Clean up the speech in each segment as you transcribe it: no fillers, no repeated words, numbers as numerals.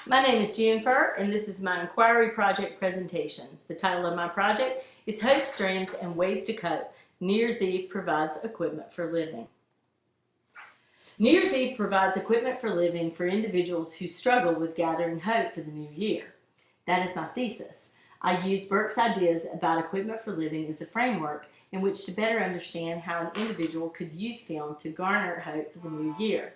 My name is Jennifer, and this is my inquiry project presentation. The title of my project is Hope Streams and Ways to Cope. New Year's Eve provides equipment for living. New Year's Eve provides equipment for living for individuals who struggle with gathering hope for the new year. That is my thesis. I use Burke's ideas about equipment for living as a framework in which to better understand how an individual could use film to garner hope for the new year.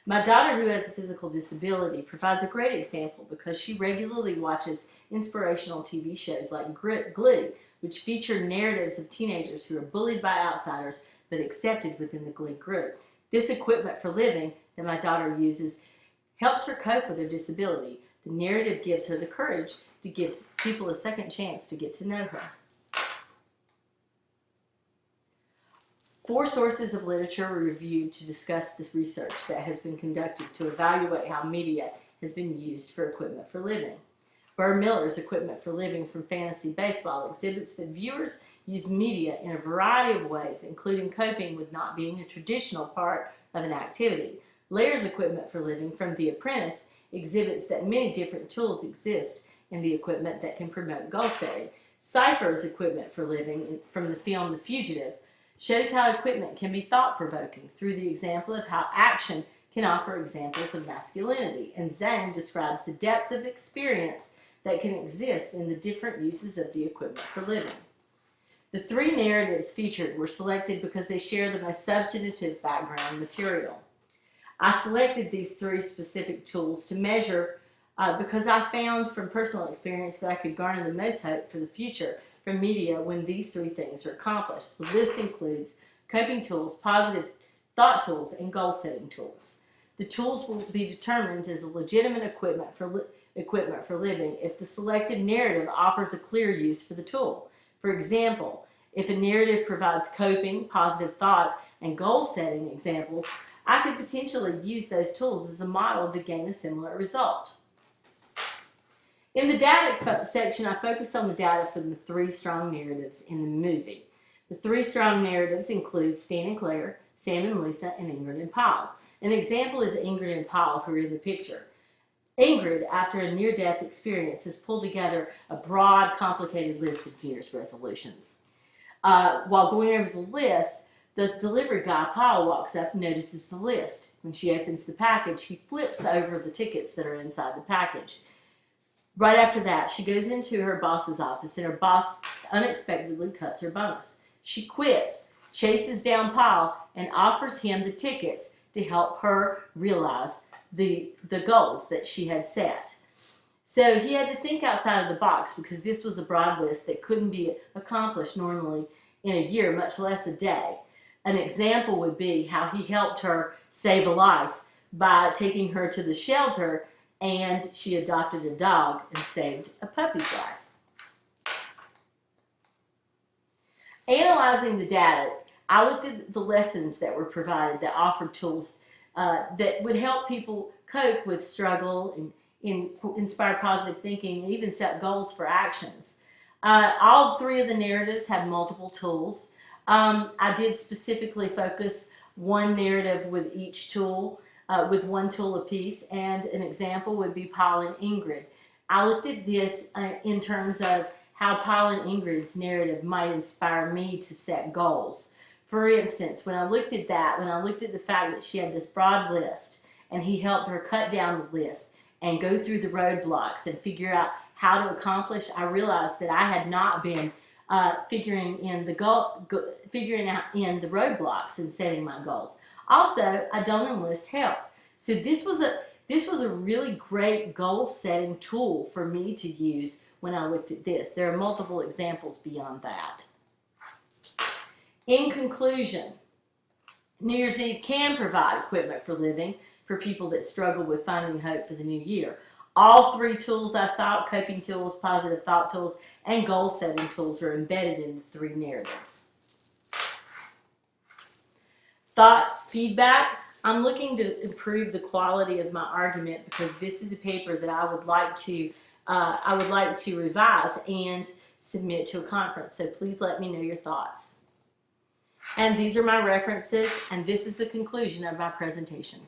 My daughter, who has a physical disability, provides a great example because she regularly watches inspirational TV shows like Glee, which feature narratives of teenagers who are bullied by outsiders but accepted within the Glee group. This equipment for living that my daughter uses helps her cope with her disability. The narrative gives her the courage to give people a second chance to get to know her. 4 sources of literature were reviewed to discuss the research that has been conducted to evaluate how media has been used for equipment for living. Burr Miller's Equipment for Living from Fantasy Baseball exhibits that viewers use media in a variety of ways, including coping with not being a traditional part of an activity. Layer's Equipment for Living from The Apprentice exhibits that many different tools exist in the equipment that can promote goal setting. Cypher's Equipment for Living from the film The Fugitive shows how equipment can be thought-provoking through the example of how action can offer examples of masculinity, and Zhang describes the depth of experience that can exist in the different uses of the equipment for living. The 3 narratives featured were selected because they share the most substantive background material. I selected these 3 specific tools to measure because I found from personal experience that I could garner the most hope for the future from media when these 3 things are accomplished. The list includes coping tools, positive thought tools, and goal-setting tools. The tools will be determined as a legitimate equipment for living if the selected narrative offers a clear use for the tool. For example, if a narrative provides coping, positive thought, and goal-setting examples, I could potentially use those tools as a model to gain a similar result. In the data section, I focused on the data from the 3 strong narratives in the movie. The 3 strong narratives include Stan and Claire, Sam and Lisa, and Ingrid and Paul. An example is Ingrid and Paul, who are in the picture. Ingrid, after a near-death experience, has pulled together a broad, complicated list of New Year's resolutions. While going over the list, the delivery guy, Paul, walks up and notices the list. When she opens the package, he flips over the tickets that are inside the package. Right after that, she goes into her boss's office, and her boss unexpectedly cuts her bonus. She quits, chases down Paul, and offers him the tickets to help her realize the goals that she had set. So he had to think outside of the box because this was a broad list that couldn't be accomplished normally in a year, much less a day. An example would be how he helped her save a life by taking her to the shelter, and she adopted a dog and saved a puppy's life. Analyzing the data, I looked at the lessons that were provided that offered tools that would help people cope with struggle and inspire positive thinking and even set goals for actions. All 3 of the narratives have multiple tools. I did specifically focus one narrative with each tool, with 1 tool apiece, and an example would be Paul and Ingrid. I looked at this in terms of how Paul and Ingrid's narrative might inspire me to set goals. For instance, when I looked at the fact that she had this broad list, and he helped her cut down the list and go through the roadblocks and figure out how to accomplish, I realized that I had not been figuring out in the roadblocks and setting my goals. Also, I don't enlist help. So this was a really great goal-setting tool for me to use when I looked at this. There are multiple examples beyond that. In conclusion, New Year's Eve can provide equipment for living for people that struggle with finding hope for the new year. All 3 tools I saw, coping tools, positive thought tools, and goal-setting tools, are embedded in the 3 narratives. Thoughts, feedback. I'm looking to improve the quality of my argument because this is a paper that I would like to revise and submit to a conference. So please let me know your thoughts. And these are my references, and this is the conclusion of my presentation.